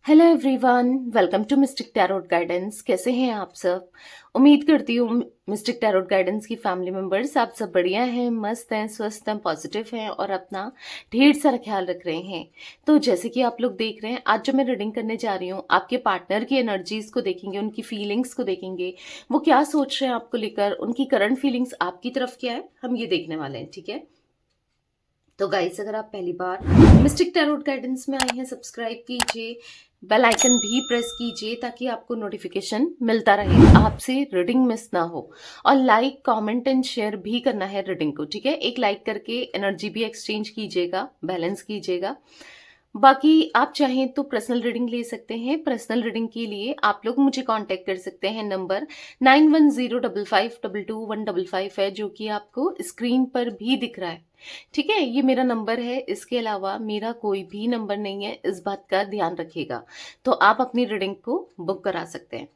Hello everyone, welcome to Mystic Tarot Guidance. कैसे हैं आप सब? उम्मीद करती हूँ मिस्टिक टैरोट गाइडेंस की फैमिली मेंबर्स आप सब बढ़िया हैं, मस्त हैं, स्वस्थ हैं, पॉजिटिव हैं और अपना ढेर सारा ख्याल रख रहे हैं। तो जैसे कि आप लोग देख रहे हैं, आज जो मैं रीडिंग करने जा रही हूँ, आपके पार्टनर की एनर्जीज को देखेंगे, उनकी फीलिंग्स को देखेंगे, वो क्या सोच रहे हैं आपको लेकर, उनकी करंट फीलिंग्स आपकी तरफ क्या है, हम ये देखने वाले हैं। ठीक है, तो गाइस, अगर आप पहली बार मिस्टिक टैरोट गाइडेंस में आए हैं, सब्सक्राइब कीजिए, बेल आइकन भी प्रेस कीजिए ताकि आपको नोटिफिकेशन मिलता रहे, आपसे रीडिंग मिस ना हो। और लाइक, कमेंट एंड शेयर भी करना है रीडिंग को। ठीक है, एक लाइक करके एनर्जी भी एक्सचेंज कीजिएगा, बैलेंस कीजिएगा। बाकी आप चाहें तो पर्सनल रीडिंग ले सकते हैं। पर्सनल रीडिंग के लिए आप लोग मुझे कांटेक्ट कर सकते हैं। नंबर 9105522155 है, जो कि आपको स्क्रीन पर भी दिख रहा है। ठीक है, ये मेरा नंबर है, इसके अलावा मेरा कोई भी नंबर नहीं है, इस बात का ध्यान रखिएगा। तो आप अपनी रीडिंग को बुक करा सकते हैं।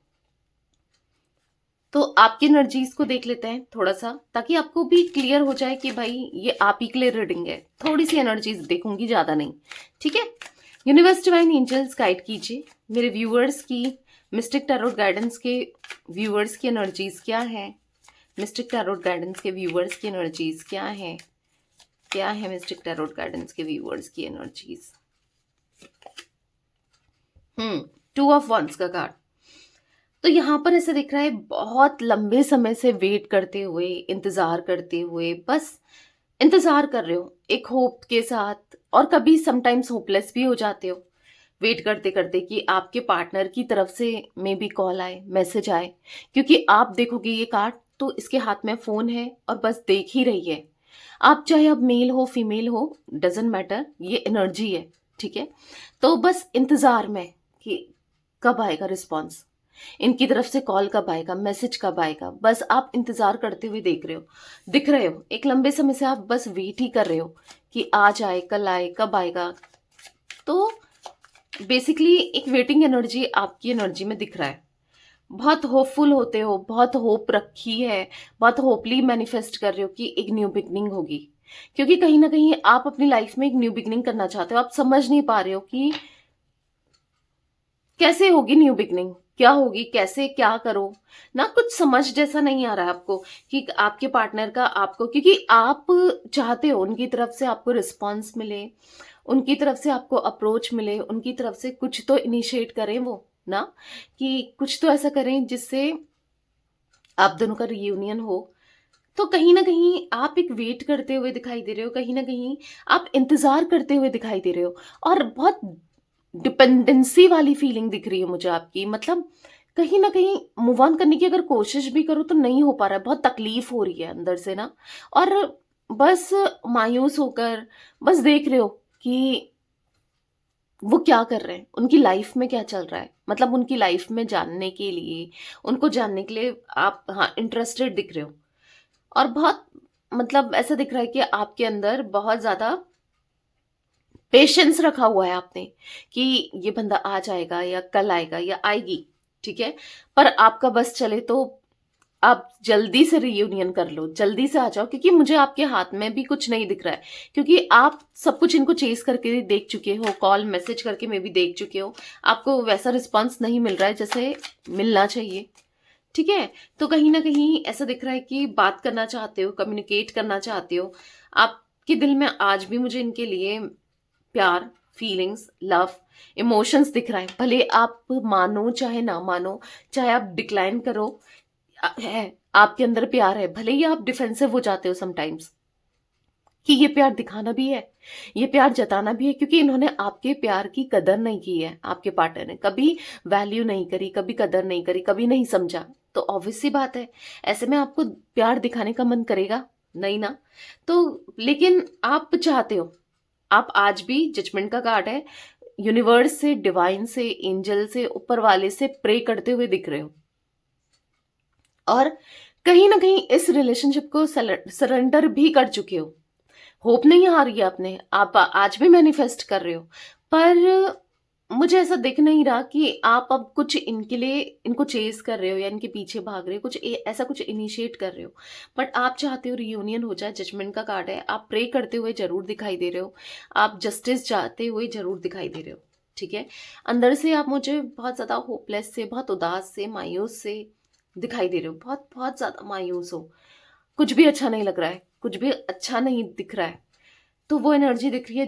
तो आपकी एनर्जीज को देख लेते हैं थोड़ा सा, ताकि आपको भी क्लियर हो जाए कि भाई ये आप ही के लिए रीडिंग है। थोड़ी सी एनर्जीज देखूंगी, ज्यादा नहीं। ठीक है, यूनिवर्स डिवाइन एंजल्स गाइड कीजिए मेरे व्यूअर्स की, मिस्टिक टैरोट गाइडेंस के व्यूअर्स की एनर्जीज क्या है। मिस्टिक टैरोट गाइडेंस के व्यूअर्स की एनर्जीज क्या है, क्या है मिस्टिक टैरोट गाइडेंस के व्यूअर्स की एनर्जीज। 2 ऑफ वंस का कार्ड। तो यहाँ पर ऐसा दिख रहा है, बहुत लंबे समय से वेट करते हुए, इंतजार करते हुए, बस इंतजार कर रहे हो एक होप के साथ, और कभी समटाइम्स होपलेस भी हो जाते हो वेट करते करते कि आपके पार्टनर की तरफ से मे बी कॉल आए, मैसेज आए। क्योंकि आप देखोगे ये कार्ड, तो इसके हाथ में फोन है और बस देख ही रही है। आप चाहे अब मेल हो फीमेल हो, डजेंट मैटर, ये एनर्जी है। ठीक है, तो बस इंतजार में कि कब आएगा रिस्पॉन्स, इनकी तरफ से कॉल कब आएगा, मैसेज कब आएगा, बस आप इंतजार करते हुए देख रहे हो, दिख रहे हो। एक लंबे समय से आप बस वेट ही कर रहे हो कि आज आए, कल आए, कब आएगा। तो बेसिकली एक वेटिंग एनर्जी आपकी एनर्जी में दिख रहा है। बहुत होपफुल होते हो, बहुत होप रखी है, बहुत होपली मैनिफेस्ट कर रहे हो कि एक न्यू बिगनिंग होगी। क्योंकि कहीं ना कहीं आप अपनी लाइफ में एक न्यू बिगनिंग करना चाहते हो, आप समझ नहीं पा रहे हो कि कैसे होगी न्यू बिगनिंग, क्या होगी, कैसे क्या करो ना, कुछ समझ जैसा नहीं आ रहा है आपको कि आपके पार्टनर का आपको, क्योंकि आप चाहते हो उनकी तरफ से आपको रिस्पॉन्स मिले, उनकी तरफ से आपको अप्रोच मिले, उनकी तरफ से कुछ तो इनिशिएट करें वो ना, कि कुछ तो ऐसा करें जिससे आप दोनों का रियूनियन हो। तो कहीं ना कहीं आप एक वेट करते हुए दिखाई दे रहे हो, कहीं ना कहीं आप इंतजार करते हुए दिखाई दे रहे हो, और बहुत डिपेंडेंसी वाली फीलिंग दिख रही है मुझे आपकी। मतलब कहीं ना कहीं मूव ऑन करने की अगर कोशिश भी करो तो नहीं हो पा रहा है, बहुत तकलीफ हो रही है अंदर से ना। और बस मायूस होकर बस देख रहे हो कि वो क्या कर रहे हैं, उनकी लाइफ में क्या चल रहा है। मतलब उनकी लाइफ में जानने के लिए, उनको जानने के लिए आप, हाँ, इंटरेस्टेड दिख रहे हो। और बहुत, मतलब ऐसा दिख रहा है कि आपके अंदर बहुत ज्यादा पेशेंस रखा हुआ है आपने, कि ये बंदा आ जाएगा या कल आएगा या आएगी। ठीक है, पर आपका बस चले तो आप जल्दी से रियूनियन कर लो, जल्दी से आ जाओ, क्योंकि मुझे आपके हाथ में भी कुछ नहीं दिख रहा है। क्योंकि आप सब कुछ इनको चेस करके देख चुके हो, कॉल मैसेज करके मे भी देख चुके हो, आपको वैसा रिस्पॉन्स नहीं मिल रहा है जैसे मिलना चाहिए। ठीक है, तो कहीं ना कहीं ऐसा दिख रहा है कि बात करना चाहते हो, कम्युनिकेट करना चाहते हो। आपके दिल में आज भी मुझे इनके लिए प्यार, फीलिंग्स, लव, इमोशंस दिख रहा है। भले आप मानो चाहे ना मानो, चाहे आप डिक्लाइन करो, है आपके अंदर प्यार है। भले ही आप डिफेंसिव हो जाते हो समटाइम्स, कि ये प्यार दिखाना भी है, ये प्यार जताना भी है, क्योंकि इन्होंने आपके प्यार की कदर नहीं की है। आपके पार्टनर ने कभी वैल्यू नहीं करी, कभी कदर नहीं करी, कभी नहीं समझा। तो ऑब्वियस सी बात है, ऐसे में आपको प्यार दिखाने का मन करेगा नहीं ना। तो लेकिन आप चाहते हो, आप आज भी, जजमेंट का कार्ड है, यूनिवर्स से, डिवाइन से, एंजल से, ऊपर वाले से प्रे करते हुए दिख रहे हो। और कहीं ना कहीं इस रिलेशनशिप को सरेंडर भी कर चुके हो। होप नहीं हारी है आपने, आप आज भी मैनिफेस्ट कर रहे हो। पर मुझे ऐसा दिख नहीं रहा कि आप अब कुछ इनके लिए, इनको चेज कर रहे हो या इनके पीछे भाग रहे हो, कुछ ऐसा कुछ इनिशिएट कर रहे हो। बट आप चाहते हो रियूनियन हो जाए, जजमेंट का कार्ड है, आप प्रे करते हुए जरूर दिखाई दे रहे हो, आप जस्टिस चाहते हुए जरूर दिखाई दे रहे हो। ठीक है? अंदर से आप मुझे बहुत ज़्यादा होपलेस से, बहुत उदास से, मायूस से दिखाई दे रहे हो, बहुत बहुत ज़्यादा मायूस हो। कुछ भी अच्छा नहीं लग रहा है, कुछ भी अच्छा नहीं दिख रहा है। तो वो एनर्जी दिख रही है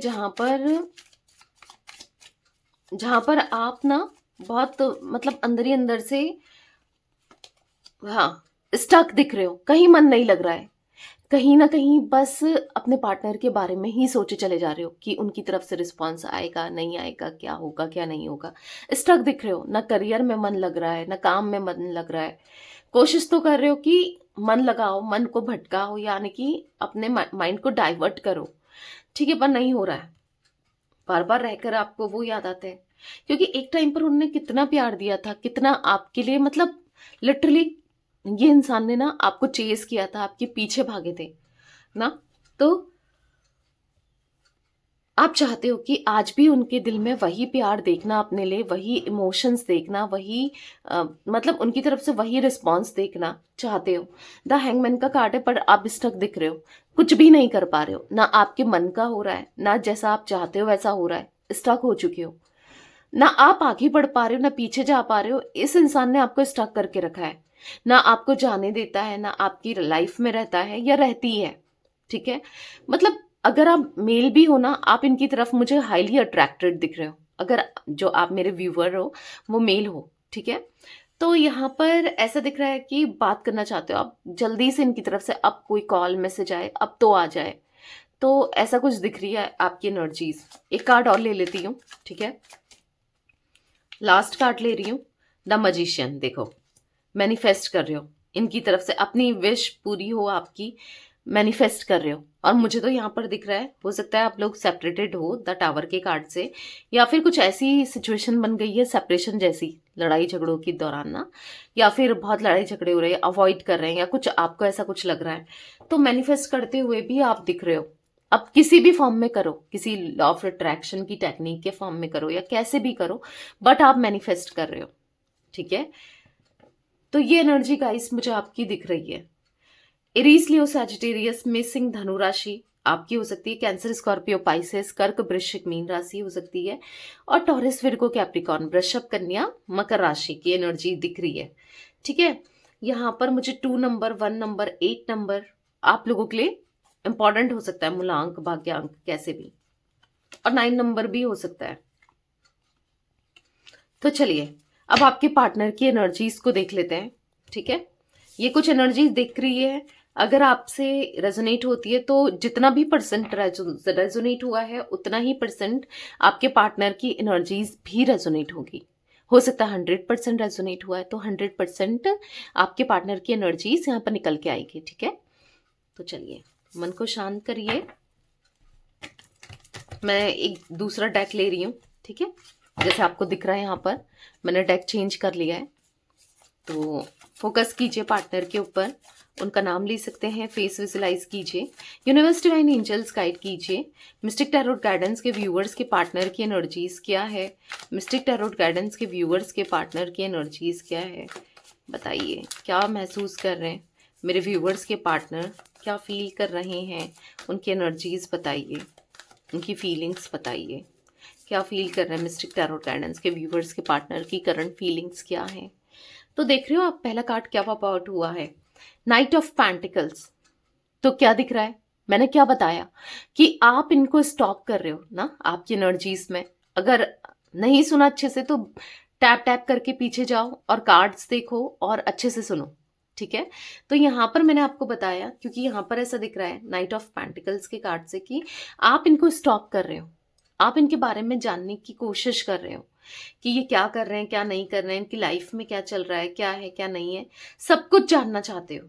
जहाँ पर आप ना बहुत मतलब अंदर ही अंदर से, हाँ, स्टक दिख रहे हो, कहीं मन नहीं लग रहा है। कहीं न कहीं बस अपने पार्टनर के बारे में ही सोचे चले जा रहे हो कि उनकी तरफ से रिस्पॉन्स आएगा, नहीं आएगा, क्या होगा, क्या नहीं होगा। स्टक दिख रहे हो, ना करियर में मन लग रहा है, ना काम में मन लग रहा है। कोशिश तो कर रहे हो कि मन लगाओ, मन को भटकाओ, यानी कि अपने माइंड को डाइवर्ट करो, ठीक है? पर नहीं हो रहा है। बार-बार रहकर आपको वो याद आते हैं। क्योंकि एक टाइम पर उन्होंने कितना प्यार दिया था, कितना आपके लिए, मतलब लिटरली ये इंसान ने ना आपको चेज़ किया था, आपके पीछे भागे थे ना? तो आप चाहते हो कि आज भी उनके दिल में वही प्यार देखना, अपने लिए वही इमोशंस देखना, वही मतलब उनकी तरफ से वही रिस्पॉन्स देखना चाहते हो। द हैंगमैन का कार्ड है, पर आप स्टक दिख रहे हो, कुछ भी नहीं कर पा रहे हो, ना आपके मन का हो रहा है, ना जैसा आप चाहते हो वैसा हो रहा है, स्टक हो चुके हो। ना आप आगे बढ़ पा रहे हो, ना पीछे जा पा रहे हो। इस इंसान ने आपको स्टक करके रखा है, ना आपको जाने देता है, ना आपकी लाइफ में रहता है या रहती है, ठीक है? मतलब अगर आप मेल भी हो ना, आप इनकी तरफ मुझे हाईली अट्रैक्टेड दिख रहे हो। अगर जो आप मेरे व्यूअर हो वो मेल हो, ठीक है? तो यहाँ पर ऐसा दिख रहा है कि बात करना चाहते हो आप जल्दी से इनकी तरफ से, अब कोई कॉल मैसेज आए, अब तो आ जाए। तो ऐसा कुछ दिख रही है आपकी एनर्जीज। एक कार्ड और ले लेती हूँ, ठीक है? लास्ट कार्ड ले रही हूँ, द मजिशियन। देखो, मैनिफेस्ट कर रहे हो इनकी तरफ से, अपनी विश पूरी हो आपकी, मैनिफेस्ट कर रहे हो। और मुझे तो यहाँ पर दिख रहा है, हो सकता है आप लोग सेपरेटेड हो द टावर के कार्ड से, या फिर कुछ ऐसी सिचुएशन बन गई है सेपरेशन जैसी, लड़ाई झगड़ों के दौरान ना, या फिर बहुत लड़ाई झगड़े हो रहे हैं, अवॉइड कर रहे हैं, या कुछ आपको ऐसा कुछ लग रहा है। तो मैनिफेस्ट करते हुए भी आप दिख रहे हो। अब किसी भी फॉर्म में करो, किसी लॉ ऑफ अट्रैक्शन की टेक्निक के फॉर्म में करो, या कैसे भी करो, बट आप मैनिफेस्ट कर रहे हो, ठीक है? तो ये एनर्जी गाइस मुझे आपकी दिख रही है। एरीज, लियो, सैजिटेरियस में सिंह, धनु राशि आपकी हो सकती है। कैंसर, स्कॉर्पियो, पाइसेस, कर्क, वृश्चिक, मीन राशि हो सकती है। और टॉरस, विर्गो, कैप्रिकॉर्न, वृषभ, कन्या, मकर राशि की एनर्जी दिख रही है, ठीक है? यहाँ पर मुझे 2 नंबर, 1 नंबर, 8 नंबर आप लोगों के लिए इंपॉर्टेंट हो सकता है, मूलांक, भाग्यांक, कैसे भी। और 9 नंबर भी हो सकता है। तो चलिए अब आपके पार्टनर की एनर्जीज को देख लेते हैं, ठीक है? ये कुछ एनर्जीज दिख रही है। अगर आपसे रेजोनेट होती है तो जितना भी परसेंट रेजोनेट हुआ है, उतना ही परसेंट आपके पार्टनर की एनर्जीज भी रेजोनेट होगी। हो सकता है 100% रेजोनेट हुआ है तो 100% आपके पार्टनर की एनर्जीज यहाँ पर निकल के आएगी, ठीक है? तो चलिए मन को शांत करिए। मैं एक दूसरा डेक ले रही हूँ, ठीक है? जैसे आपको दिख रहा है यहाँ पर मैंने डेक चेंज कर लिया है। तो फोकस कीजिए पार्टनर के ऊपर, उनका नाम ले सकते हैं, फेस विजुलाइज कीजिए, यूनिवर्स डिवाइन एंजल्स गाइड कीजिए। मिस्टिक टैरोट गाइडेंस के व्यूअर्स के पार्टनर की एनर्जीज क्या है? मिस्टिक टैरोट गाइडेंस के व्यूअर्स के पार्टनर की एनर्जीज क्या है? बताइए क्या महसूस कर रहे हैं मेरे व्यूअर्स के पार्टनर, क्या फील कर रहे हैं? उनकी एनर्जीज बताइए, उनकी फीलिंग्स बताइए, क्या फील कर रहे हैं मिस्टिक टैरोट गाइडेंस के व्यूअर्स के पार्टनर की करंट फीलिंग्स क्या है? तो देख रहे हो आप पहला कार्ड क्या पॉप आउट हुआ है? Night of pentacles. तो क्या दिख रहा है? मैंने क्या बताया कि आप इनको स्टॉप कर रहे हो ना आपकी एनर्जीज में। अगर नहीं सुना अच्छे से तो टैप टैप करके पीछे जाओ और कार्ड्स देखो और अच्छे से सुनो, ठीक है? तो यहाँ पर मैंने आपको बताया, क्योंकि यहाँ पर ऐसा दिख रहा है नाइट ऑफ पेंटिकल्स के कार्ड से कि आप इनको स्टॉप कर रहे हो, आप इनके बारे में जानने की कोशिश कर रहे हो कि ये क्या कर रहे हैं, क्या नहीं कर रहे हैं, इनकी लाइफ में क्या चल रहा है, क्या है क्या नहीं है, सब कुछ जानना चाहते हो,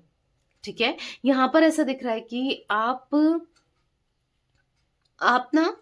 ठीक है? यहाँ पर ऐसा दिख रहा है कि आप ना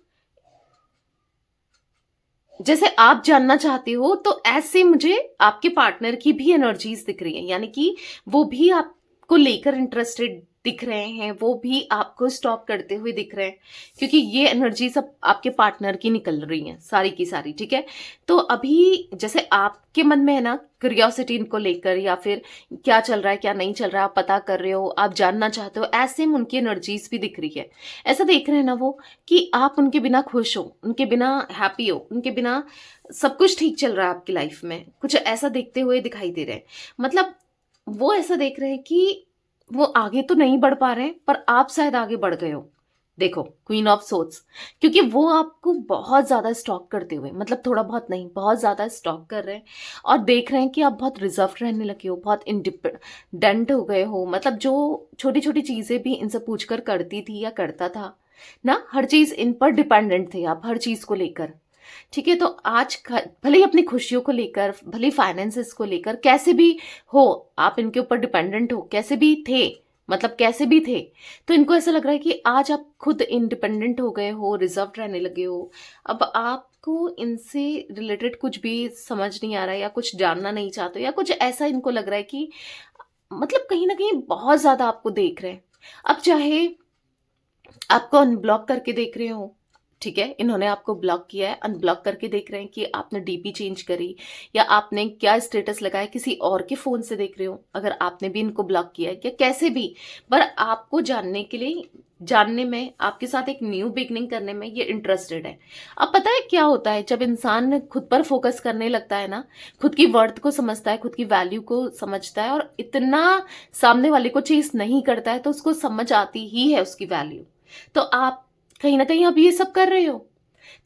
जैसे आप जानना चाहते हो, तो ऐसे मुझे आपके पार्टनर की भी एनर्जीज दिख रही है, यानी कि वो भी आपको लेकर इंटरेस्टेड दिख रहे हैं वो भी आपको स्टॉप करते हुए दिख रहे हैं, क्योंकि ये एनर्जी सब आपके पार्टनर की निकल रही है सारी की सारी, ठीक है। तो अभी जैसे आपके मन में है ना क्यूरियोसिटी इनको लेकर, या फिर क्या चल रहा है क्या नहीं चल रहा है आप पता कर रहे हो, आप जानना चाहते हो, ऐसे में उनकी एनर्जीज भी दिख रही है। ऐसा देख रहे हैं ना वो कि आप उनके बिना खुश हो, उनके बिना हैप्पी हो, उनके बिना सब कुछ ठीक चल रहा है आपकी लाइफ में, कुछ ऐसा देखते हुए दिखाई दे रहे हैं। मतलब वो ऐसा देख रहे हैं कि वो आगे तो नहीं बढ़ पा रहे हैं पर आप शायद आगे बढ़ गए हो। देखो क्वीन ऑफ सोर्ड्स, क्योंकि वो आपको बहुत ज्यादा स्टॉक करते हुए, मतलब थोड़ा बहुत नहीं बहुत ज्यादा स्टॉक कर रहे हैं, और देख रहे हैं कि आप बहुत रिजर्व रहने लगे हो, बहुत इंडिपेंडेंट हो गए हो। मतलब जो छोटी छोटी चीजें भी इनसे पूछकर करती थी या करता था ना, हर चीज इन पर डिपेंडेंट थे आप, हर चीज को लेकर। ठीक है, तो आज भले ही अपनी खुशियों को लेकर, भले ही फाइनेंसेस को लेकर, कैसे भी हो आप इनके ऊपर डिपेंडेंट हो, कैसे भी थे, मतलब कैसे भी थे, तो इनको ऐसा लग रहा है कि आज आप खुद इंडिपेंडेंट हो गए हो, रिजर्व रहने लगे हो। अब आपको इनसे रिलेटेड कुछ भी समझ नहीं आ रहा है, या कुछ जानना नहीं चाहते हो, या कुछ ऐसा इनको लग रहा है कि मतलब कहीं ना कहीं बहुत ज्यादा आपको देख रहे हैं। अब चाहे आपको अनब्लॉक करके देख रहे हो, ठीक है, इन्होंने आपको ब्लॉक किया है, अनब्लॉक करके देख रहे हैं कि आपने डीपी चेंज करी, या आपने क्या स्टेटस लगाया, किसी और के फोन से देख रहे हो, अगर आपने भी इनको ब्लॉक किया है, या कैसे भी, पर आपको जानने के लिए, जानने में, आपके साथ एक न्यू बिगनिंग करने में ये इंटरेस्टेड है। अब पता है क्या होता है, जब इंसान खुद पर फोकस करने लगता है ना, खुद की वर्थ को समझता है, खुद की वैल्यू को समझता है, और इतना सामने वाले को चीज नहीं करता है, तो उसको समझ आती ही है उसकी वैल्यू। तो आप कहीं ना कहीं अब ये सब कर रहे हो,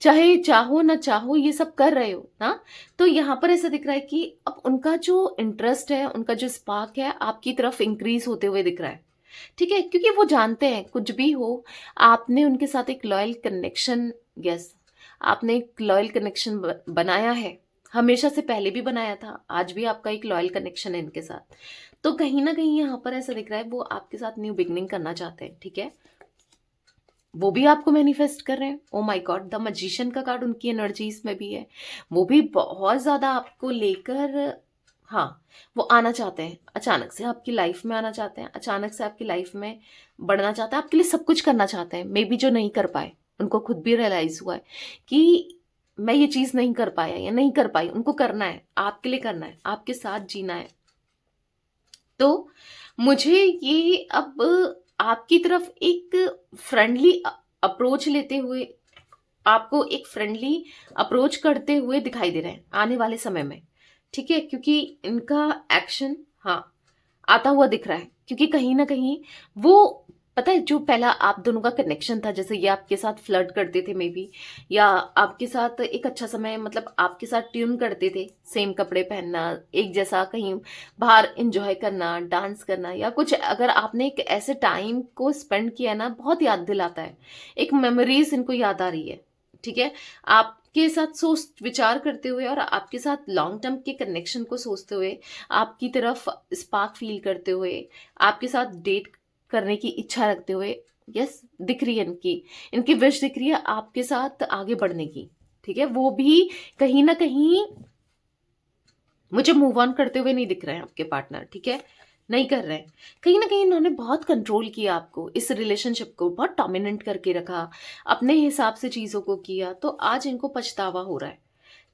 चाहे चाहो ना चाहो ये सब कर रहे हो ना। तो यहाँ पर ऐसा दिख रहा है कि अब उनका जो इंटरेस्ट है, उनका जो स्पार्क है आपकी तरफ इंक्रीज होते हुए दिख रहा है। ठीक है, क्योंकि वो जानते हैं कुछ भी हो, आपने उनके साथ एक लॉयल कनेक्शन, यस, आपने एक लॉयल कनेक्शन बनाया है, हमेशा से पहले भी बनाया था, आज भी आपका एक लॉयल कनेक्शन है इनके साथ। तो कहीं ना कहीं यहाँ पर ऐसा दिख रहा है वो आपके साथ न्यू बिगनिंग करना चाहते हैं, ठीक है। वो भी आपको मैनिफेस्ट कर रहे हैं। Oh my God, the magician का कार्ड उनकी एनर्जीज में भी है, वो भी बहुत ज्यादा आपको लेकर, हाँ, वो आना चाहते हैं, अचानक से आपकी लाइफ में आना चाहते हैं, अचानक से आपकी लाइफ में बढ़ना चाहते हैं, आपके लिए सब कुछ करना चाहते हैं, मे बी जो नहीं कर पाए, उनको खुद भी रियलाइज हुआ है कि मैं ये चीज नहीं कर पाया या नहीं कर पाई, उनको करना है, आपके लिए करना है, आपके साथ जीना है। तो मुझे ये अब आपकी तरफ एक फ्रेंडली अप्रोच लेते हुए, आपको एक फ्रेंडली अप्रोच करते हुए दिखाई दे रहे हैं आने वाले समय में, ठीक है, क्योंकि इनका एक्शन, हाँ, आता हुआ दिख रहा है, क्योंकि कहीं ना कहीं वो, पता है, जो पहला आप दोनों का कनेक्शन था, जैसे ये आपके साथ फ्लर्ट करते थे मे बी, या आपके साथ एक अच्छा समय, मतलब आपके साथ ट्यून करते थे, सेम कपड़े पहनना, एक जैसा कहीं बाहर एंजॉय करना, डांस करना, या कुछ, अगर आपने एक ऐसे टाइम को स्पेंड किया ना, बहुत याद दिलाता है, एक मेमोरीज इनको याद आ रही है, ठीक है। आपके साथ सोच विचार करते हुए, और आपके साथ लॉन्ग टर्म के कनेक्शन को सोचते हुए, आपकी तरफ स्पार्क फील करते हुए, आपके साथ डेट करने की इच्छा रखते हुए, यस, दिख रही है इनकी, इनकी विश दिख रही है आपके साथ आगे बढ़ने की, ठीक है। वो भी कहीं ना कहीं मुझे मूव ऑन करते हुए नहीं दिख रहे हैं आपके पार्टनर, ठीक है, नहीं कर रहे हैं। कहीं ना कहीं इन्होंने बहुत कंट्रोल किया आपको, इस रिलेशनशिप को बहुत डोमिनेंट करके रखा, अपने हिसाब से चीजों को किया, तो आज इनको पछतावा हो रहा है,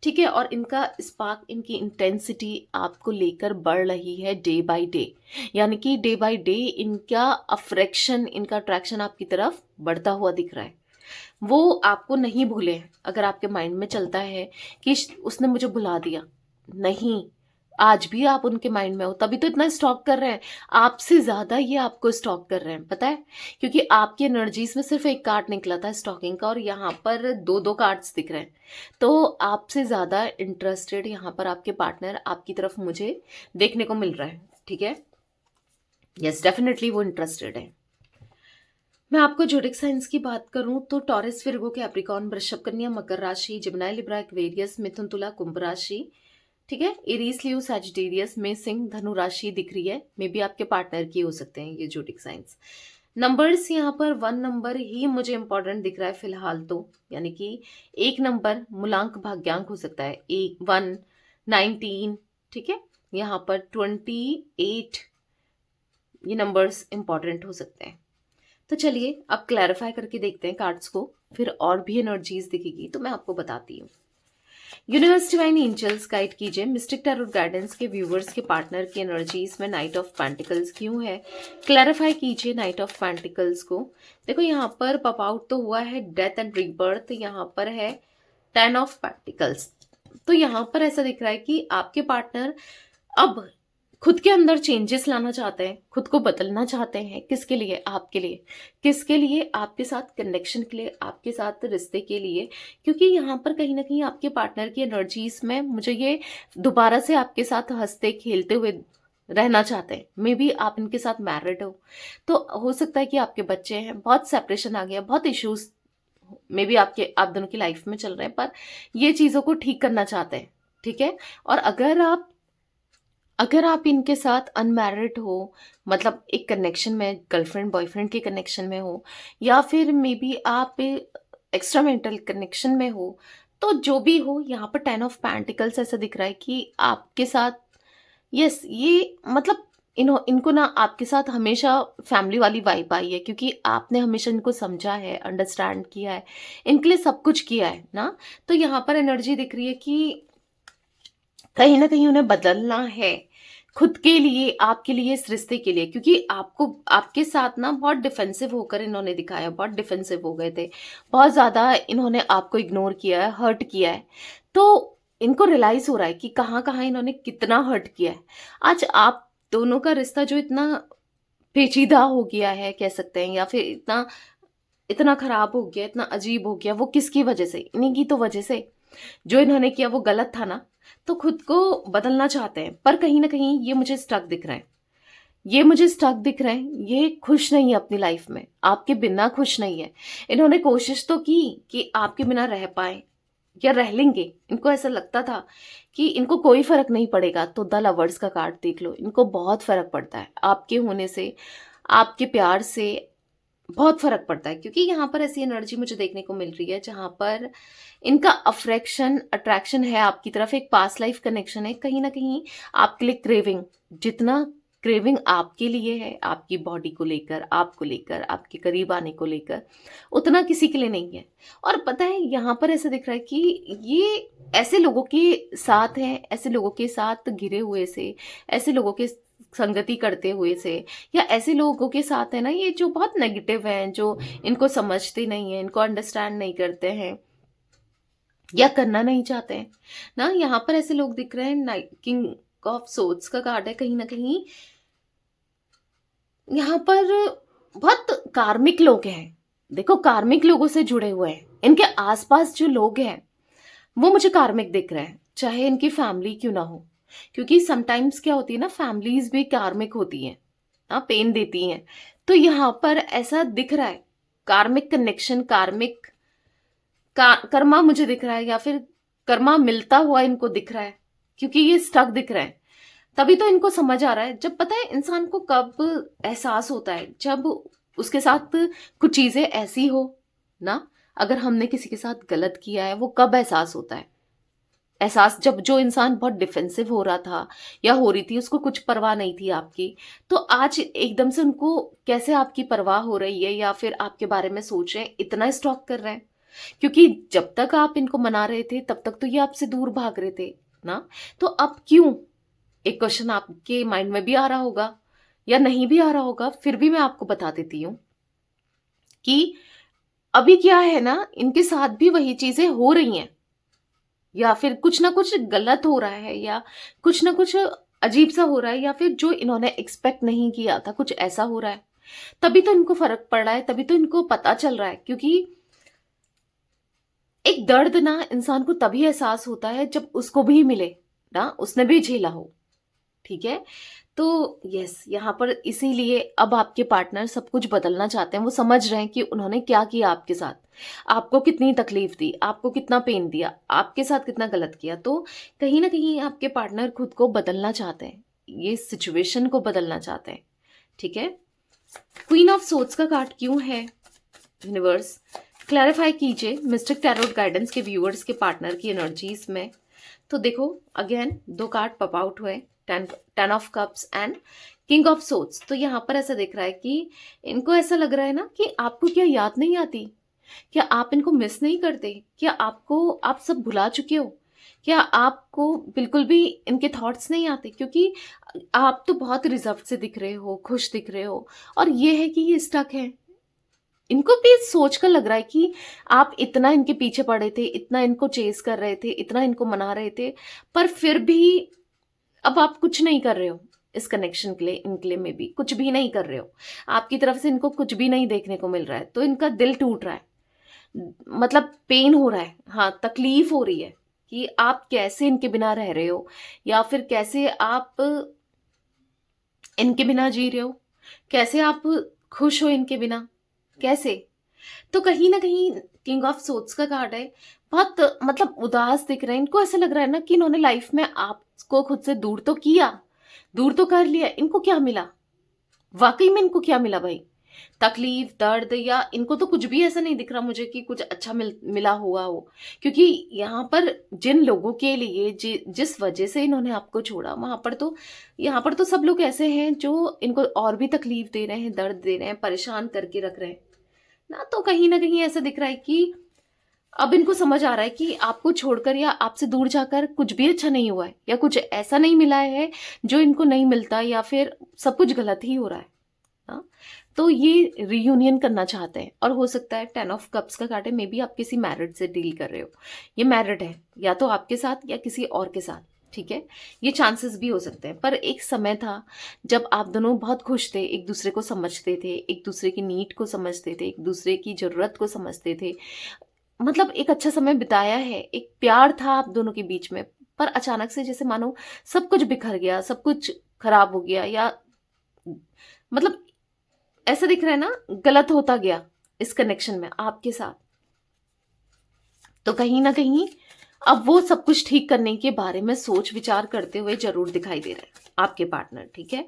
ठीक है। और इनका स्पार्क, इनकी इंटेंसिटी आपको लेकर बढ़ रही है डे बाय डे, यानी कि डे बाय डे इनका अफ्रेक्शन, इनका अट्रैक्शन आपकी तरफ बढ़ता हुआ दिख रहा है। वो आपको नहीं भूले हैं, अगर आपके माइंड में चलता है कि उसने मुझे भुला दिया, नहीं, आज भी आप उनके माइंड में हो, तभी तो इतना स्टॉक कर रहे हैं, आपसे ज्यादा ये आपको स्टॉक कर रहे हैं, पता है, क्योंकि आपकी एनर्जीज में सिर्फ एक कार्ड निकला था स्टॉकिंग का, और यहाँ पर दो दो कार्ड्स दिख रहे हैं। तो आपसे ज्यादा इंटरेस्टेड यहाँ पर आपके पार्टनर आपकी तरफ मुझे देखने को मिल रहा है, ठीक है, यस, डेफिनेटली वो इंटरेस्टेड है। मैं आपको जोडिक साइंस की बात करूं तो टॉरस, विर्गो, कैप्रिकॉर्न, वृषभ, कन्या, मकर राशि, जिमिनी, लिब्रा, एक्वेरियस, मिथुन, तुला, कुंभ राशि, ठीक है, एरीज, लियो, सैजिटेरियस में सिंह, धनु राशि दिख रही है, मे बी आपके पार्टनर की हो सकते हैं ये जोडिक साइंस। नंबर्स यहाँ पर 1 नंबर ही मुझे इंपॉर्टेंट दिख रहा है फिलहाल, तो यानी कि 1 नंबर मूलांक भाग्यांक हो सकता है, 1, 19, ठीक है, यहाँ पर 28, ये नंबर्स इंपॉर्टेंट हो सकते हैं। तो चलिए अब क्लैरिफाई करके देखते हैं कार्ड्स को, फिर और भी एनर्जीज दिखेगी तो मैं आपको बताती हूँ। यूनिवर्स डिवाइन एंजल्स गाइड कीजिए मिस्टिक टैरोट गाइडेंस के व्यूवर्स के पार्टनर की एनर्जीज में नाइट ऑफ पेंटिकल्स क्यों है। क्लैरिफाई कीजिए नाइट ऑफ पेंटिकल्स को। देखो यहाँ पर पॉप आउट तो हुआ है डेथ एंड रीबर्थ, यहाँ पर है 10 ऑफ पेंटिकल्स। तो यहाँ पर ऐसा दिख रहा है कि आपके पार्टनर अब खुद के अंदर चेंजेस लाना चाहते हैं, खुद को बदलना चाहते हैं। किसके लिए? आपके लिए। किसके लिए? आपके साथ कनेक्शन के लिए, आपके साथ रिश्ते के लिए। क्योंकि यहाँ पर कहीं ना कहीं आपके पार्टनर की एनर्जीज में मुझे ये दोबारा से आपके साथ हंसते खेलते हुए रहना चाहते हैं। मे बी आप इनके साथ मैरिड हो, तो हो सकता है कि आपके बच्चे हैं, बहुत सेपरेशन आ गया, बहुत इश्यूज मे बी आप दोनों की लाइफ में चल रहे हैं, पर ये चीज़ों को ठीक करना चाहते हैं। ठीक है। और अगर आप इनके साथ अनमैरिड हो, मतलब एक कनेक्शन में, गर्लफ्रेंड बॉयफ्रेंड के कनेक्शन में हो, या फिर मे बी आप एक्स्ट्रा मेंटल कनेक्शन में हो, तो जो भी हो, यहाँ पर 10 ऑफ पेंटिकल्स ऐसा दिख रहा है कि आपके साथ, यस, ये मतलब इनको ना आपके साथ हमेशा फैमिली वाली वाइब आई है, क्योंकि आपने हमेशा इनको समझा है, अंडरस्टैंड किया है, इनके लिए सब कुछ किया है ना। तो यहाँ पर एनर्जी दिख रही है कि कहीं ना कहीं उन्हें बदलना है, खुद के लिए, आपके लिए, इस रिश्ते के लिए। क्योंकि आपको, आपके साथ ना बहुत डिफेंसिव होकर इन्होंने दिखाया, बहुत डिफेंसिव हो गए थे, बहुत ज्यादा इन्होंने आपको इग्नोर किया है, हर्ट किया है। तो इनको रियलाइज हो रहा है कि कहाँ कहाँ इन्होंने कितना हर्ट किया है। आज आप दोनों का रिश्ता जो इतना पेचीदा हो गया है कह सकते हैं, या फिर इतना इतना खराब हो गया, इतना अजीब हो गया, वो किसकी वजह से? इन्हीं की तो वजह से। जो इन्होंने किया वो गलत था ना। तो खुद को बदलना चाहते हैं, पर कहीं ना कहीं ये मुझे स्टक दिख रहे हैं, ये मुझे स्टक दिख रहे हैं, ये खुश नहीं है अपनी लाइफ में, आपके बिना खुश नहीं है। इन्होंने कोशिश तो की कि आपके बिना रह पाए या रह लेंगे, इनको ऐसा लगता था कि इनको कोई फर्क नहीं पड़ेगा। तो द लवर्स का कार्ड देख लो, इनको बहुत फर्क पड़ता है आपके होने से, आपके प्यार से बहुत फर्क पड़ता है। क्योंकि यहाँ पर ऐसी एनर्जी मुझे देखने को मिल रही है जहां पर इनका अफ्रेक्शन, अट्रैक्शन है आपकी तरफ, एक पास्ट लाइफ कनेक्शन है, कहीं ना कहीं आपके लिए क्रेविंग, जितना क्रेविंग आपके लिए है, आपकी बॉडी को लेकर, आपको लेकर, आपके करीब आने को लेकर, उतना किसी के लिए नहीं है। और पता है यहाँ पर ऐसा दिख रहा है कि ये ऐसे लोगों के साथ हैं, ऐसे लोगों के साथ घिरे हुए से, ऐसे लोगों के संगति करते हुए से, या ऐसे लोगों के साथ है ना, ये जो बहुत नेगेटिव हैं, जो इनको समझते नहीं है, इनको अंडरस्टैंड नहीं करते हैं या करना नहीं चाहते हैं ना। यहाँ पर ऐसे लोग दिख रहे हैं। नाइट किंग ऑफ सोर्ड्स का कार्ड है। कहीं ना कहीं यहाँ पर बहुत कार्मिक लोग हैं। देखो, कार्मिक लोगों से जुड़े हुए हैं, इनके आसपास जो लोग हैं वो मुझे कार्मिक दिख रहे हैं, चाहे इनकी फैमिली क्यों ना हो। क्योंकि समटाइम्स क्या होती है ना, फैमिलीज भी कार्मिक होती हैं, हाँ, पेन देती हैं। तो यहाँ पर ऐसा दिख रहा है, कार्मिक कनेक्शन, कार्मिक कर्मा मुझे दिख रहा है, या फिर कर्मा मिलता हुआ इनको दिख रहा है, क्योंकि ये स्टक दिख रहा है। तभी तो इनको समझ आ रहा है। जब पता है इंसान को कब एहसास होता है, जब उसके साथ कुछ चीजें ऐसी हो ना, अगर हमने किसी के साथ गलत किया है, वो कब एहसास होता है? एहसास जब जो इंसान बहुत डिफेंसिव हो रहा था या हो रही थी, उसको कुछ परवाह नहीं थी आपकी, तो आज एकदम से उनको कैसे आपकी परवाह हो रही है, या फिर आपके बारे में सोच रहे हैं, इतना स्टॉक कर रहे हैं। क्योंकि जब तक आप इनको मना रहे थे तब तक तो ये आपसे दूर भाग रहे थे ना। तो अब क्यों? एक क्वेश्चन आपके माइंड में भी आ रहा होगा या नहीं भी आ रहा होगा, फिर भी मैं आपको बता देती हूँ कि अभी क्या है ना, इनके साथ भी वही चीजें हो रही हैं, या फिर कुछ ना कुछ गलत हो रहा है, या कुछ ना कुछ अजीब सा हो रहा है, या फिर जो इन्होंने एक्सपेक्ट नहीं किया था कुछ ऐसा हो रहा है। तभी तो इनको फर्क पड़ रहा है, तभी तो इनको पता चल रहा है। क्योंकि एक दर्द ना इंसान को तभी एहसास होता है जब उसको भी मिले ना, उसने भी झेला हो। ठीक है। तो यस, यहाँ पर इसीलिए अब आपके पार्टनर सब कुछ बदलना चाहते हैं। वो समझ रहे हैं कि उन्होंने क्या किया आपके साथ, आपको कितनी तकलीफ दी, आपको कितना पेन दिया, आपके साथ कितना गलत किया। तो कहीं ना कहीं आपके पार्टनर खुद को बदलना चाहते हैं, ये सिचुएशन को बदलना चाहते हैं। ठीक है। क्वीन ऑफ सोर्ड्स का कार्ड क्यों है? यूनिवर्स क्लैरिफाई कीजिए मिस्टिक टैरोट गाइडेंस के व्यूअर्स के पार्टनर की एनर्जीज में तो देखो अगेन 2 कार्ड पॉप आउट हुए, 10 of cups and king of swords. तो यहाँ पर ऐसा दिख रहा है कि इनको ऐसा लग रहा है ना कि आपको क्या याद नहीं आती? क्या आप इनको मिस नहीं करते? क्या आप सब भुला चुके हो? क्या आपको बिल्कुल भी इनके थॉट्स नहीं आते? क्योंकि आप तो बहुत रिजर्व से दिख रहे हो, खुश दिख रहे हो, और ये है कि ये स्टक है। इनको भी सोच कर लग रहा है कि आप इतना इनके पीछे पड़े थे, इतना इनको चेस कर रहे थे, इतना इनको मना रहे थे, पर फिर भी अब आप कुछ नहीं कर रहे हो इस कनेक्शन के लिए, इनके लिए में भी कुछ भी नहीं कर रहे हो। आपकी तरफ से इनको कुछ भी नहीं देखने को मिल रहा है, तो इनका दिल टूट रहा है, मतलब पेन हो रहा है, हाँ तकलीफ हो रही है कि आप कैसे इनके बिना रह रहे हो, या फिर कैसे आप इनके बिना जी रहे हो, कैसे आप खुश हो इनके बिना, कैसे? तो कहीं ना कहीं किंग ऑफ सोर्ड्स का कार्ड है, बहुत मतलब उदास दिख रहे हैं। इनको ऐसा लग रहा है ना कि इन्होंने लाइफ में आपको खुद से दूर तो किया, दूर तो कर लिया, इनको क्या मिला? वाकई में इनको क्या मिला भाई? तकलीफ, दर्द, या इनको तो कुछ भी ऐसा नहीं दिख रहा मुझे कि कुछ अच्छा मिला हुआ हो। क्योंकि यहाँ पर जिन लोगों के लिए जिस वजह से इन्होंने आपको छोड़ा, वहां पर तो यहाँ पर तो सब लोग ऐसे हैं जो इनको और भी तकलीफ दे रहे हैं, दर्द दे रहे हैं, परेशान करके रख रहे हैं ना। तो कहीं ना कहीं ऐसा दिख रहा है कि अब इनको समझ आ रहा है कि आपको छोड़कर या आपसे दूर जाकर कुछ भी अच्छा नहीं हुआ है, या कुछ ऐसा नहीं मिला है जो इनको नहीं मिलता, या फिर सब कुछ गलत ही हो रहा है। हाँ, तो ये रियूनियन करना चाहते हैं, और हो सकता है 10 ऑफ कप्स का कार्ड है, मे बी आप किसी मैरिड से डील कर रहे हो। ये मैरिड है, या तो आपके साथ या किसी और के साथ, ठीक है? ये चांसेस भी हो सकते हैं। पर एक समय था जब आप दोनों बहुत खुश थे, एक दूसरे को समझते थे, एक दूसरे की नीड को समझते थे, एक दूसरे की जरूरत को समझते थे, मतलब एक अच्छा समय बिताया है, एक प्यार था आप दोनों के बीच में। पर अचानक से जैसे मानो सब कुछ बिखर गया, सब कुछ खराब हो गया, या मतलब ऐसा दिख रहा है ना, गलत होता गया इस कनेक्शन में आपके साथ। तो कहीं ना कहीं अब वो सब कुछ ठीक करने के बारे में सोच विचार करते हुए जरूर दिखाई दे रहा है आपके पार्टनर, ठीक है?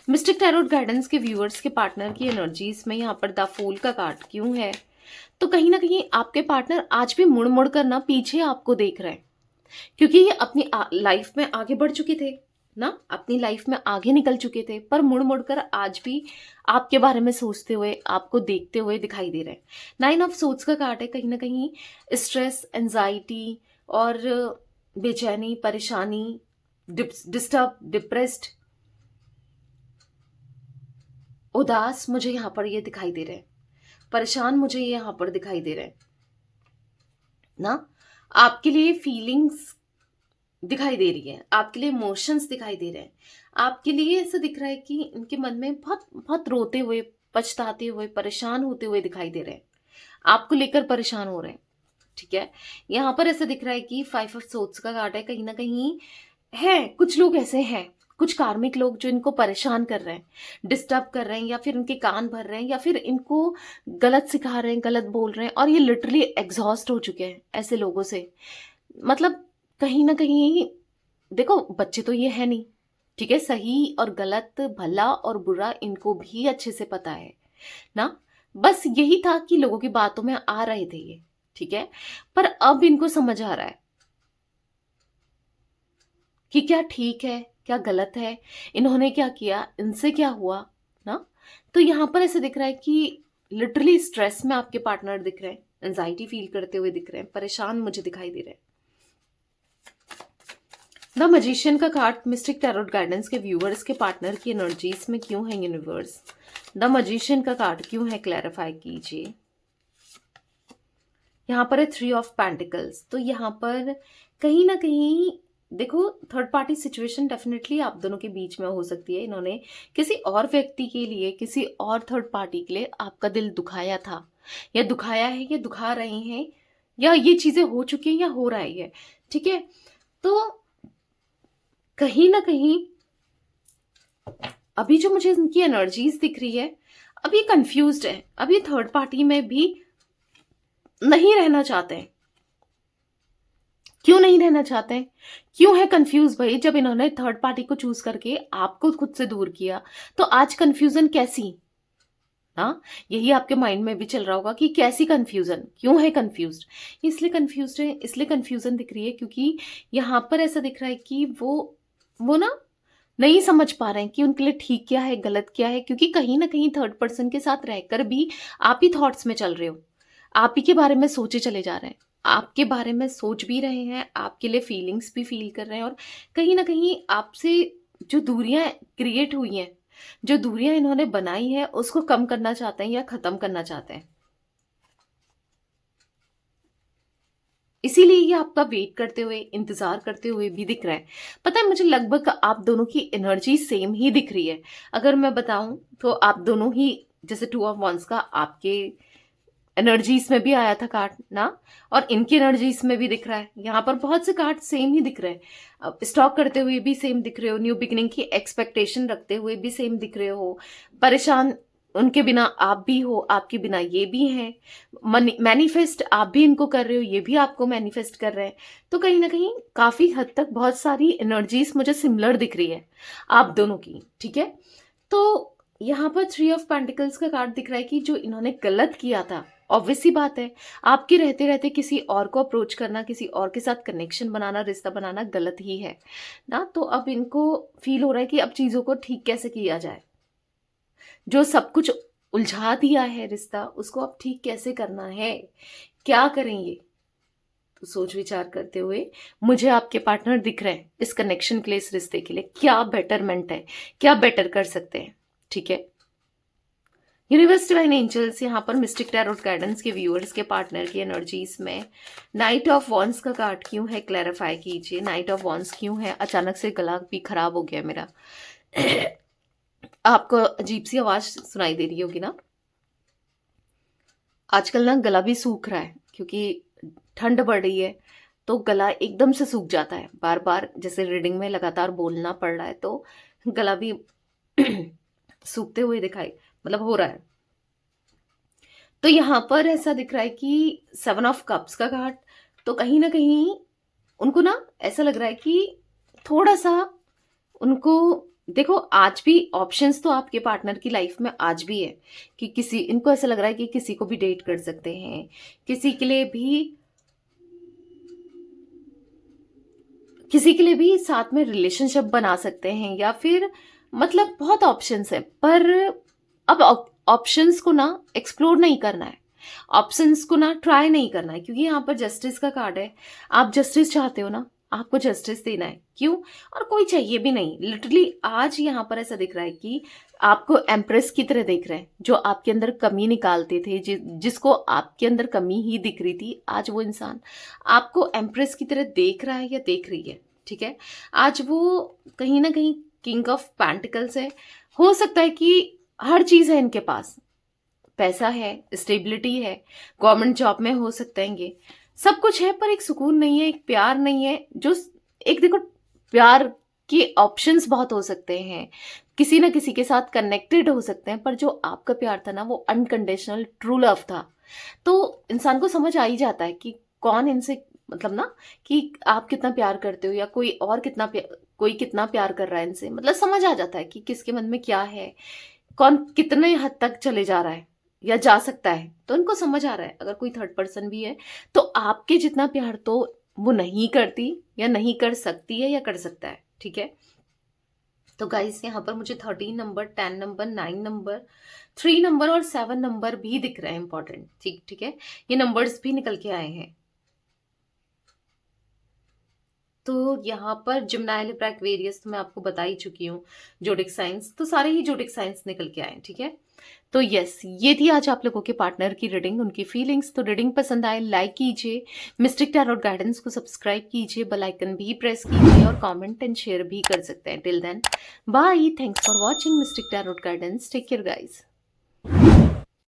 मिस्टिक टैरोट गाइडेंस के व्यूअर्स के पार्टनर की एनर्जीज में यहाँ पर द फूल का कार्ड क्यों है? तो कहीं ना कहीं आपके पार्टनर आज भी मुड़ मुड़ कर ना पीछे आपको देख रहे हैं, क्योंकि ये अपनी लाइफ में आगे बढ़ चुके थे ना, अपनी लाइफ में आगे निकल चुके थे, पर मुड़ मुड़ कर आज भी आपके बारे में सोचते हुए, आपको देखते हुए दिखाई दे रहे हैं। 9 ऑफ सोर्ड्स का कार्ड है, कहीं ना कहीं स्ट्रेस, एंजाइटी और बेचैनी, परेशानी, डिस्टर्ब, डिप्रेस्ड, उदास मुझे यहाँ पर ये दिखाई दे रहे हैं, परेशान मुझे ये यहाँ पर दिखाई दे रहे हैं ना। आपके लिए फीलिंग्स दिखाई दे रही है, आपके लिए इमोशंस दिखाई दे रहे हैं, आपके लिए ऐसा दिख रहा है कि इनके मन में बहुत बहुत रोते हुए, पछताते हुए, परेशान होते हुए दिखाई दे रहे हैं, आपको लेकर परेशान हो रहे हैं, ठीक है? यहाँ पर ऐसा दिख रहा है कि 5 ऑफ सोर्ड्स का कार्ड है, कहीं ना कहीं है कुछ लोग ऐसे हैं, कुछ कार्मिक लोग जो इनको परेशान कर रहे हैं, डिस्टर्ब कर रहे हैं, या फिर उनके कान भर रहे हैं, या फिर इनको गलत सिखा रहे हैं, गलत बोल रहे हैं, और ये लिटरली एग्जॉस्ट हो चुके हैं ऐसे लोगों से। मतलब कहीं ना कहीं देखो, बच्चे तो ये है नहीं, ठीक है? सही और गलत, भला और बुरा इनको भी अच्छे से पता है ना। बस यही था कि लोगों की बातों में आ रहे थे ये, ठीक है? पर अब इनको समझ आ रहा है कि क्या ठीक है, क्या गलत है, इन्होंने क्या किया, इनसे क्या हुआ ना। तो यहाँ पर ऐसे दिख रहा है कि लिटरली स्ट्रेस में आपके पार्टनर दिख रहे हैं, एंजाइटी फील करते हुए दिख रहे हैं, परेशान मुझे दिखाई दे रहे हैं। द मजिशियन का कार्ड मिस्टिक टैरोट गाइडेंस के व्यूअर्स के पार्टनर की एनर्जीज में क्यों है यूनिवर्स? द मजिशियन का कार्ड क्यों है, क्लैरिफाई कीजिए। यहाँ पर है 3 ऑफ पेंटिकल्स। तो यहाँ पर कहीं ना कहीं देखो, थर्ड पार्टी सिचुएशन डेफिनेटली आप दोनों के बीच में हो सकती है। इन्होंने किसी और व्यक्ति के लिए, किसी और थर्ड पार्टी के लिए आपका दिल दुखाया था, या दुखाया है, या दुखा रहे हैं, या ये चीजें हो चुकी हैं या हो रहा है, ठीक है? तो कहीं ना कहीं अभी जो मुझे इनकी एनर्जीज दिख रही है, अब ये कंफ्यूज्ड है, अब ये थर्ड पार्टी में भी नहीं रहना चाहते हैं। क्यों नहीं रहना चाहते हैं? क्यों है कंफ्यूज भाई? जब इन्होंने थर्ड पार्टी को चूज करके आपको खुद से दूर किया, तो आज कंफ्यूजन कैसी? हाँ, यही आपके माइंड में भी चल रहा होगा कि कैसी कंफ्यूजन, क्यों है कंफ्यूज्ड। इसलिए कंफ्यूज्ड है, इसलिए कंफ्यूजन दिख रही है क्योंकि यहाँ पर ऐसा दिख रहा है कि वो ना नहीं समझ पा रहे हैं कि उनके लिए ठीक क्या है, गलत क्या है, क्योंकि कहीं ना कहीं थर्ड पर्सन के साथ रहकर भी आप ही थॉट्स में चल रहे हो, आप ही के बारे में सोचे चले जा रहे हैं, आपके बारे में सोच भी रहे हैं, आपके लिए फीलिंग्स भी फील कर रहे हैं, और कहीं ना कहीं आपसे जो दूरियां क्रिएट हुई हैं, जो दूरियां इन्होंने बनाई है, उसको कम करना चाहते हैं या खत्म करना चाहते हैं। इसीलिए ये आपका वेट करते हुए, इंतजार करते हुए भी दिख रहा है। पता है, मुझे लगभग आप दोनों की एनर्जी सेम ही दिख रही है। अगर मैं बताऊं तो आप दोनों ही, जैसे टू ऑफ वंस का आपके एनर्जीज में भी आया था कार्ड ना, और इनकी एनर्जीज में भी दिख रहा है। यहाँ पर बहुत से कार्ड सेम ही दिख रहे हैं, स्टॉक करते हुए भी सेम दिख रहे हो, न्यू बिगिनिंग की एक्सपेक्टेशन रखते हुए भी सेम दिख रहे हो, परेशान उनके बिना आप भी हो, आपके बिना ये भी हैं, मैनिफेस्ट आप भी इनको कर रहे हो, ये भी आपको मैनिफेस्ट कर रहे हैं। तो कहीं ना कहीं काफी हद तक बहुत सारी एनर्जीज मुझे सिमिलर दिख रही है आप दोनों की, ठीक है। तो यहाँ पर थ्री ऑफ पेंटिकल्स का कार्ड दिख रहा है कि जो इन्होंने गलत किया था, ऑब्वियस सी बात है, आपके रहते रहते किसी और को अप्रोच करना, किसी और के साथ कनेक्शन बनाना, रिश्ता बनाना गलत ही है ना। तो अब इनको फील हो रहा है कि अब चीजों को ठीक कैसे किया जाए, जो सब कुछ उलझा दिया है रिश्ता, उसको अब ठीक कैसे करना है, क्या करेंगे। तो सोच विचार करते हुए मुझे आपके पार्टनर दिख रहे हैं इस कनेक्शन के लिए, इस रिश्ते के लिए क्या बेटरमेंट है, क्या बेटर कर सकते हैं, ठीक है। यूनिवर्स डिवाइन एंजल्स यहाँ पर मिस्टिक टैरोट गाइडेंस के व्यूअर्स के पार्टनर की एनर्जीज में नाइट ऑफ वॉन्स का कार्ड क्यों है, क्लैरिफाई कीजिए। नाइट ऑफ वॉन्स क्यों है? अचानक से गला भी खराब हो गया मेरा आपको अजीब सी आवाज सुनाई दे रही होगी ना। आजकल ना गला भी सूख रहा है क्योंकि ठंड बढ़ रही है, तो गला एकदम से सूख जाता है, बार बार जैसे रीडिंग में लगातार बोलना पड़ रहा है, तो गला भी सूखते हुए दिखाई मतलब हो रहा है। तो यहाँ पर ऐसा दिख रहा है कि 7 ऑफ कप्स का कार्ड, तो कहीं ना कहीं उनको ना ऐसा लग रहा है कि थोड़ा सा उनको, देखो आज भी ऑप्शंस तो आपके पार्टनर की लाइफ में आज भी है कि किसी, इनको ऐसा लग रहा है कि किसी को भी डेट कर सकते हैं, किसी के लिए भी साथ में रिलेशनशिप बना सकते हैं, या फिर मतलब बहुत ऑप्शंस है। पर अब ऑप्शंस को ना एक्सप्लोर नहीं करना है, ऑप्शंस को ना ट्राई नहीं करना है, क्योंकि यहाँ पर जस्टिस का कार्ड है। आप जस्टिस चाहते हो ना, आपको जस्टिस देना है, क्यों, और कोई चाहिए भी नहीं लिटरली। आज यहाँ पर ऐसा दिख रहा है कि आपको एम्प्रेस की तरह देख रहे हैं, जो आपके अंदर कमी निकालते थे, जिसको आपके अंदर कमी ही दिख रही थी, आज वो इंसान आपको एम्प्रेस की तरह देख रहा है या देख रही है, ठीक है। आज वो कहीं ना कहीं किंग ऑफ पेंटिकल्स है। हो सकता है कि हर चीज है इनके पास, पैसा है, स्टेबिलिटी है, गवर्नमेंट जॉब में हो सकते हैं, ये सब कुछ है, पर एक सुकून नहीं है, एक प्यार नहीं है। जो एक देखो, प्यार के ऑप्शंस बहुत हो सकते हैं, किसी ना किसी के साथ कनेक्टेड हो सकते हैं, पर जो आपका प्यार था ना, वो अनकंडीशनल ट्रू लव था। तो इंसान को समझ आ ही जाता है कि कौन इनसे, मतलब ना, कि आप कितना प्यार करते हो, या कोई कितना प्यार कर रहा है इनसे, मतलब समझ आ जाता है कि किसके मन में क्या है, कौन कितने हद तक चले जा रहा है या जा सकता है। तो इनको समझ आ रहा है अगर कोई थर्ड पर्सन भी है तो आपके जितना प्यार तो वो नहीं करती, या नहीं कर सकती है, या कर सकता है, ठीक है। तो गाइस यहाँ पर मुझे 13 नंबर, 10 नंबर, 9 नंबर, 3 नंबर और 7 नंबर भी दिख रहे हैं इंपॉर्टेंट, ठीक है। ये नंबर्स भी निकल के आए हैं। तो यहाँ पर जिम्नाई, लिब्रा, एक्वेरियस तो मैं आपको बता ही चुकी हूँ, जोडिक साइंस, तो सारे ही जोडिक साइंस निकल के आए, ठीक है। तो यस, ये थी आज आप लोगों के पार्टनर की रीडिंग, उनकी फीलिंग्स। तो रीडिंग पसंद आए लाइक कीजिए, मिस्टिक टैरोट गाइडेंस को सब्सक्राइब कीजिए, बेल आइकन भी प्रेस कीजिए, और कमेंट एंड शेयर भी कर सकते हैं। Till then bye, thanks for watching Mystic Tarot Guidance, take care guys.